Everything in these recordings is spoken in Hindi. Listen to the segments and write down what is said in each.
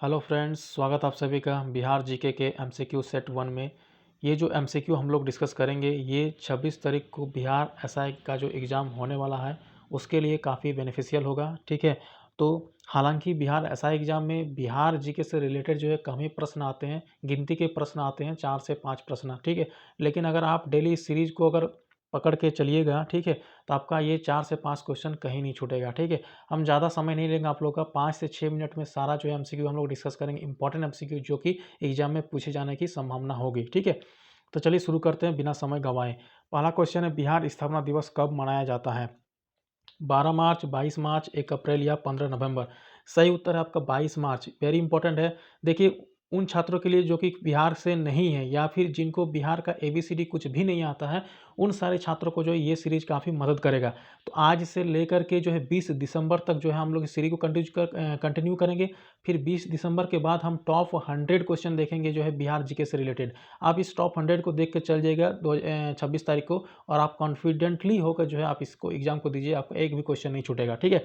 हेलो फ्रेंड्स, स्वागत आप सभी का बिहार जीके के एमसीक्यू सेट 1 में। ये जो एमसीक्यू हम लोग डिस्कस करेंगे ये 26 तारीख को बिहार एसआई का जो एग्ज़ाम होने वाला है उसके लिए काफ़ी बेनिफिशियल होगा। ठीक है, तो हालांकि बिहार एसआई एग्ज़ाम में बिहार जीके से रिलेटेड जो है कम ही प्रश्न आते हैं, गिनती के प्रश्न आते हैं 4 से 5 प्रश्न। ठीक है, लेकिन अगर आप डेली इस सीरीज़ को अगर पकड़ के चलिएगा, ठीक है, तो आपका ये 4 से 5 क्वेश्चन कहीं नहीं छूटेगा। ठीक है, हम ज़्यादा समय नहीं लेंगे आप लोग का, 5 से 6 मिनट में सारा जो है एमसीक्यू हम लोग डिस्कस करेंगे, इंपॉर्टेंट एमसीक्यू जो कि एग्जाम में पूछे जाने की संभावना होगी। ठीक है, तो चलिए शुरू करते हैं बिना समय गंवाए। पहला क्वेश्चन है, बिहार स्थापना दिवस कब मनाया जाता है? 12 मार्च, 22 मार्च, 1 अप्रैल या 15 नवंबर? सही उत्तर है आपका 22 मार्च। वेरी इंपॉर्टेंट है। देखिए, उन छात्रों के लिए जो कि बिहार से नहीं है या फिर जिनको बिहार का एबीसीडी कुछ भी नहीं आता है, उन सारे छात्रों को जो है ये सीरीज काफ़ी मदद करेगा। तो आज से लेकर के जो है 20 दिसंबर तक जो है हम लोग इस सीरीज को कंटिन्यू करेंगे। फिर 20 दिसंबर के बाद हम टॉप 100 क्वेश्चन देखेंगे जो है बिहार जीके से रिलेटेड। आप इस टॉप 100 को देख के चल जाइएगा 26 तारीख को, और आप कॉन्फिडेंटली होकर जो है आप इसको एग्जाम को दीजिए, आपका एक भी क्वेश्चन नहीं छूटेगा। ठीक है,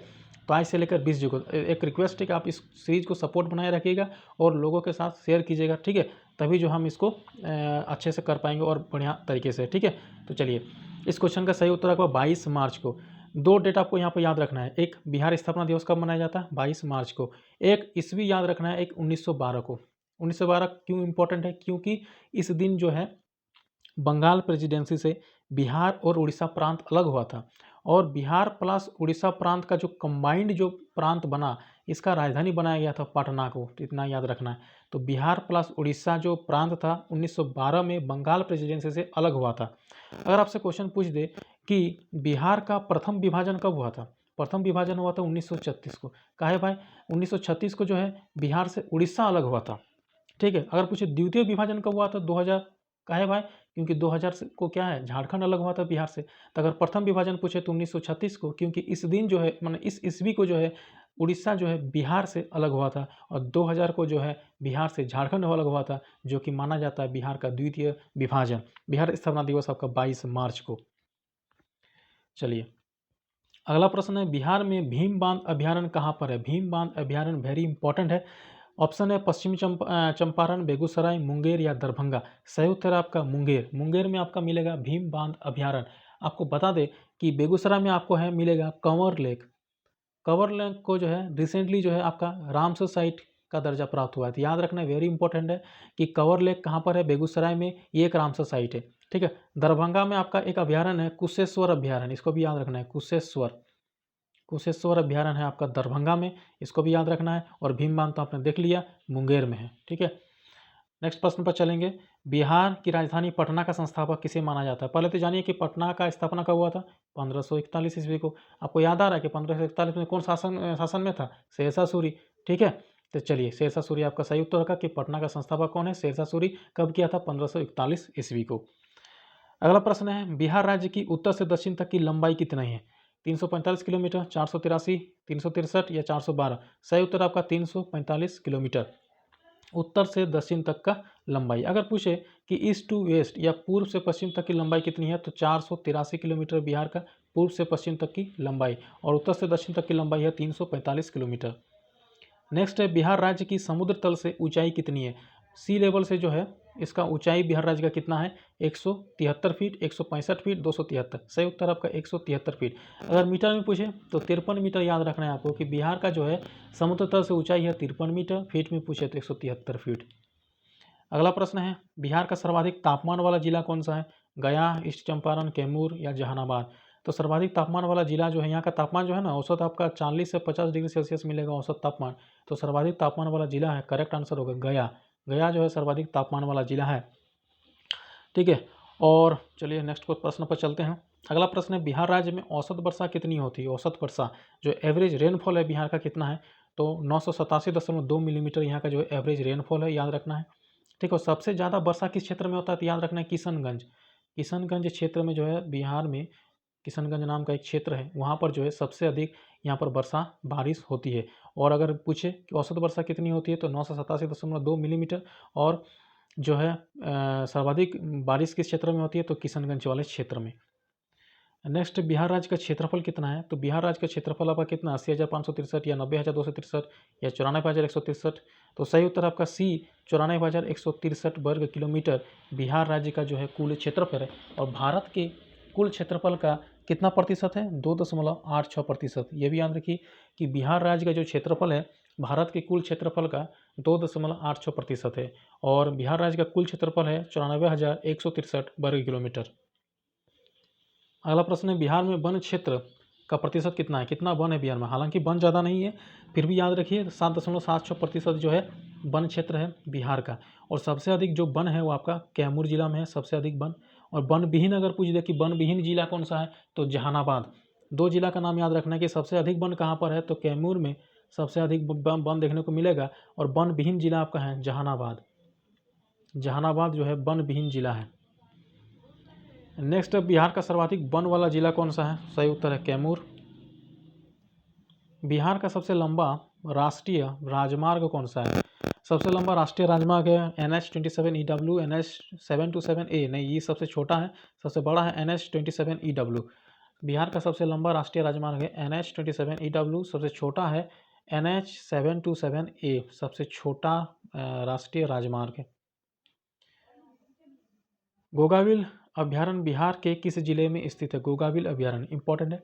तो आज से लेकर 20 जून को एक रिक्वेस्ट है कि आप इस सीरीज को सपोर्ट बनाए रखिएगा और लोगों के साथ शेयर कीजिएगा। ठीक है, तभी जो हम इसको अच्छे से कर पाएंगे और बढ़िया तरीके से। ठीक है, तो चलिए, इस क्वेश्चन का सही उत्तर आपको 22 मार्च को। दो डेट आपको यहाँ पर याद रखना है, एक बिहार स्थापना दिवस कब मनाया जाता है, 22 मार्च को। एक ईस्वी याद रखना है, एक 1912 को। 1912 क्यों इंपॉर्टेंट है? क्योंकि इस दिन जो है बंगाल प्रेसिडेंसी से बिहार और उड़ीसा प्रांत अलग हुआ था, और बिहार प्लस उड़ीसा प्रांत का जो कंबाइंड जो प्रांत बना, इसका राजधानी बनाया गया था पटना को। तो इतना याद रखना है। तो बिहार प्लस उड़ीसा जो प्रांत था 1912 में बंगाल प्रेसिडेंसी से अलग हुआ था। अगर आपसे क्वेश्चन पूछ दे कि बिहार का प्रथम विभाजन कब हुआ था? प्रथम विभाजन हुआ था 1936 को। काहे भाई? 1936 को जो है बिहार से उड़ीसा अलग हुआ था। ठीक है, अगर पूछे द्वितीय विभाजन कब हुआ था? 2000। काहे भाई? क्योंकि 2000 को क्या है, झारखंड अलग हुआ था बिहार से। तो अगर प्रथम विभाजन पूछे तो 1936 को, क्योंकि इस दिन जो है माने इस ईस्वी को जो है उड़ीसा जो है बिहार से अलग हुआ था, और 2000 को जो है बिहार से झारखंड अलग हुआ था, जो कि माना जाता है बिहार का द्वितीय विभाजन। बिहार स्थापना दिवस आपका 22 मार्च को। चलिए, अगला प्रश्न है, बिहार में भीम बांध अभ्यारण्य कहाँ पर है? भीम बांध अभ्यारण्य वेरी इंपॉर्टेंट है। ऑप्शन है पश्चिमी चंपारण, बेगूसराय, मुंगेर या दरभंगा। सही उत्तर है आपका मुंगेर। मुंगेर में आपका मिलेगा भीम बांध अभ्यारण्य। आपको बता दें कि बेगूसराय में आपको है मिलेगा कंवर लेक। कंवर लेक को जो है रिसेंटली जो है आपका रामसर साइट का दर्जा प्राप्त हुआ है। तो याद रखना वेरी इंपॉर्टेंट है कि कंवर लेक कहाँ पर है, बेगूसराय में, ये एक रामसर साइट है। ठीक है, दरभंगा में आपका एक अभ्यारण्य है कुशेश्वर अभ्यारण्य, इसको भी याद रखना है, कुशेश्वर। कुशेश्वर अभ्यारण्य है आपका दरभंगा में, इसको भी याद रखना है। और भीम बांध तो आपने देख लिया, मुंगेर में है। ठीक है, नेक्स्ट प्रश्न पर चलेंगे। बिहार की राजधानी पटना का संस्थापक किसे माना जाता है? पहले तो जानिए कि पटना का स्थापना कब हुआ था? 1541 ईस्वी को। आपको याद आ रहा है कि 1541 में कौन शासन में था? शेरशाह सूरी। ठीक है, तो चलिए, शेरशाह सूरी आपका सही उत्तर होगा कि पटना का संस्थापक कौन है, शेरशाह सूरी। कब किया था? 1541 ईस्वी को। अगला प्रश्न है, बिहार राज्य की उत्तर से दक्षिण तक की लंबाई कितनी है? 345 किलोमीटर, 483, 363 या 412? सही उत्तर आपका 345 किलोमीटर, उत्तर से दक्षिण तक का लंबाई। अगर पूछे कि ईस्ट टू वेस्ट या पूर्व से पश्चिम तक की लंबाई कितनी है, तो 483 किलोमीटर बिहार का पूर्व से पश्चिम तक की लंबाई, और उत्तर से दक्षिण तक की लंबाई है 345 किलोमीटर। नेक्स्ट है, बिहार राज्य की समुद्र तल से ऊंचाई कितनी है? सी लेवल से जो है इसका ऊंचाई बिहार राज्य का कितना है? 173 फीट, 165 फीट, 273। सही उत्तर आपका 173 फीट। अगर मीटर में पूछे तो 53 मीटर याद रखना है आपको कि बिहार का जो है समुद्र तल से ऊंचाई है 53 मीटर, फीट में पूछे तो 173 फीट। अगला प्रश्न है, बिहार का सर्वाधिक तापमान वाला जिला कौन सा है? गया, ईस्ट चंपारण, कैमूर या जहानाबाद? तो सर्वाधिक तापमान वाला जिला जो है, यहाँ का तापमान जो है ना, औसत आपका 40 से 50 डिग्री सेल्सियस मिलेगा औसत तापमान। तो सर्वाधिक तापमान वाला जिला है, करेक्ट आंसर होगा गया। गया जो है सर्वाधिक तापमान वाला जिला है। ठीक है, और चलिए नेक्स्ट प्रश्न पर चलते हैं। अगला प्रश्न है, बिहार राज्य में औसत वर्षा कितनी होती है? औसत वर्षा जो एवरेज रेनफॉल है बिहार का कितना है? तो 987.2 मिलीमीटर यहाँ का जो है एवरेज रेनफॉल है, याद रखना है। ठीक है, सबसे ज़्यादा वर्षा किस क्षेत्र में होता है? तो याद रखना है किशनगंज। किशनगंज क्षेत्र में जो है बिहार में, किशनगंज नाम का एक क्षेत्र है, वहाँ पर जो है सबसे अधिक यहाँ पर वर्षा बारिश होती है। और अगर पूछे कि औसत वर्षा कितनी होती है, तो 987.2 मिलीमीटर। और जो है सर्वाधिक बारिश किस क्षेत्र में होती है? तो किशनगंज वाले क्षेत्र में। नेक्स्ट, बिहार राज्य का क्षेत्रफल कितना है? तो बिहार राज्य का क्षेत्रफल आपका कितना, 80,563 या 90,263 या 94,163? तो सही उत्तर आपका सी, 94,163 वर्ग किलोमीटर बिहार राज्य का जो है कुल क्षेत्रफल है। और भारत के कुल क्षेत्रफल का कितना प्रतिशत है? 2.86%। ये भी याद रखिए कि बिहार राज्य का जो क्षेत्रफल है भारत के कुल क्षेत्रफल का 2.86% है और बिहार राज्य का कुल क्षेत्रफल है 94,163 वर्ग किलोमीटर। अगला प्रश्न है, बिहार में वन क्षेत्र का प्रतिशत कितना है? कितना वन है बिहार में? हालांकि वन ज़्यादा नहीं है, फिर भी याद रखिए 7.76% जो है वन क्षेत्र है बिहार का। और सबसे अधिक जो वन है वो आपका कैमूर जिला में है, सबसे अधिक वन। और वन विहीन अगर पूछ दे कि वन विहीन जिला कौन सा है, तो जहानाबाद। दो जिला का नाम याद रखना है कि सबसे अधिक वन कहाँ पर है, तो कैमूर में सबसे अधिक वन देखने को मिलेगा। और वन विहीन जिला आपका है जहानाबाद। जहानाबाद जो है वन विहीन जिला है। नेक्स्ट, बिहार का सर्वाधिक वन वाला जिला कौन सा है? सही उत्तर है कैमूर। बिहार का सबसे लंबा राष्ट्रीय राजमार्ग कौन सा है? सबसे लंबा राष्ट्रीय राजमार्ग है NH27EW, NH727A। नहीं, ये सबसे छोटा है, सबसे बड़ा है NH27EW। बिहार का सबसे लंबा राष्ट्रीय राजमार्ग है NH27EW, सबसे छोटा है NH727A, सबसे छोटा राष्ट्रीय राजमार्ग है। गोगाविल अभ्यारण्य बिहार के किस जिले में स्थित है? गोगाविल अभ्यारण्य इंपॉर्टेंट है।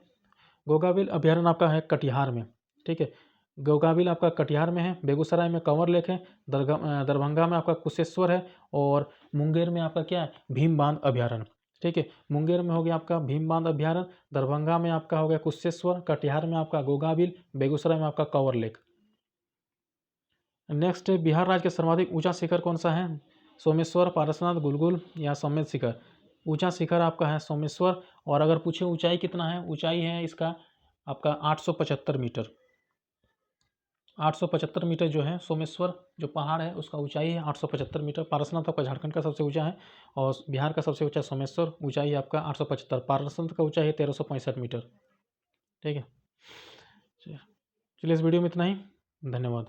गोगाविल अभ्यारण्य आपका है कटिहार में, ठीक है। गोगाविल आपका कटिहार में है। बेगूसराय में कंवर लेक है। दरभंगा में आपका कुशेश्वर है। और मुंगेर में आपका क्या है? भीम बांध अभ्यारण्य, ठीक है। मुंगेर में हो गया आपका भीम बांध अभ्यारण्य, दरभंगा में आपका हो गया कुशेश्वर, कटिहार में आपका गोगाविल, बेगूसराय में आपका कंवर लेक। नेक्स्ट, बिहार राज्य का सर्वाधिक ऊंचा शिखर कौन सा है? सोमेश्वर, पारसनाथ, गुलगुल या समेत शिखर? ऊंचा शिखर आपका है सोमेश्वर। और अगर पूछे ऊंचाई कितना है, ऊंचाई है इसका आपका 875 मीटर। 875 मीटर जो है सोमेश्वर जो पहाड़ है उसका ऊंचाई है 875 मीटर। पारसनाथ आपका झारखंड का सबसे ऊंचा है और बिहार का सबसे ऊंचा सोमेश्वर, ऊंचाई है आपका 875। पारसनाथ का ऊंचाई है 1365 मीटर, ठीक है। चलिए, इस वीडियो में इतना ही, धन्यवाद।